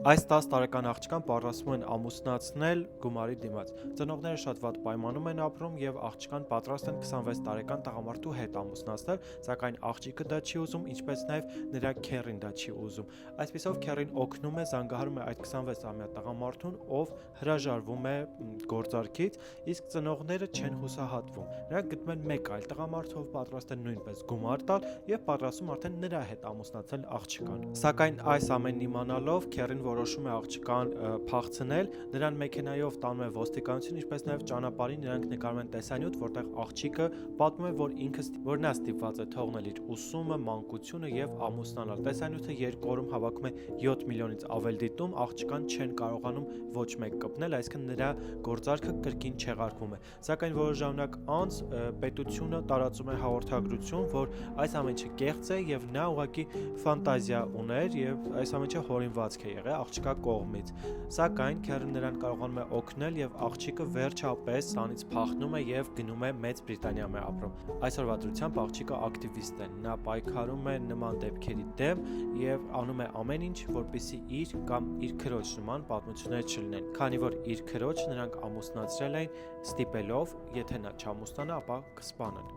Այս 10 տարեկան աղջկան պատրաստվում են ամուսնացնել գումարի դիմաց։ Ծնողները շատ վատ պայմանում են ապրում եւ աղջկան պատրաստ են 26 տարեկան տղամարդու հետ ամուսնացնել, սակայն աղջիկը դա չի ուզում, ինչպես նաեւ նրա քեռին դա չի ուզում։ Այսպիսով քեռին օգնում է, զանգահարում է այդ 26-ամյա տղամարդուն, ով հրաժարվում է գործարքից, իսկ ծնողները չեն հուսահատվում։ Նրանք գտնում են մեկ այլ տղամարդ, ով պատրաստ է նույնպես գումար տալ եւ պատրաստում արդեն նրա հետ ամուսնացնել աղջկան։ Սակայն այս ամենն իմանալով քեռին որոշում է աղջկան փախցնել, նրան մեքենայով տանում է ոստիկանություն, ինչպես նաև ճանապարհին նրանք նկարում են տեսանյութ, որտեղ աղջիկը պատմում է, որ նա ստիպված է թողնել իր ուսումը, մանկությունը եւ ամուսնանալ։ Տեսանյութը 2 օրում հավաքում է 7 միլիոնից ավել դիտում, աղջկան չեն կարողանում ոչ մեկ կպնել, այսինքն նրա գործարքը կրկին չեղարկվում է։ Սակայն որոշ ժամանակ անց պետությունը տարածում է հաղորդագրություն, որ այս ամենը կեղծ է եւ նա ուղղակի ֆանտազիա ուներ եւ այս ամենը հորինվածք է եղել աղջկա կողմից, սակայն քեռին նրան կարողանում է օգնել եւ աղջիկը վերջապես սրանից փախնում է եւ գնում է Մեծ Բրիտանիայում է ապրում։ Այսօրվա դրությամբ աղջիկը ակտիվիստ է, նա պայքարում է նման դեպքերի դեմ եւ անում է ամեն ինչ, որպեսզի իր կամ իր քրոջ նման պատմություններ չլինեն, քանի որ իր քրոջ նրանք ամուսնացրել էին ստիպելով, եթե նա չամուսնանա, ապա կսպանեն։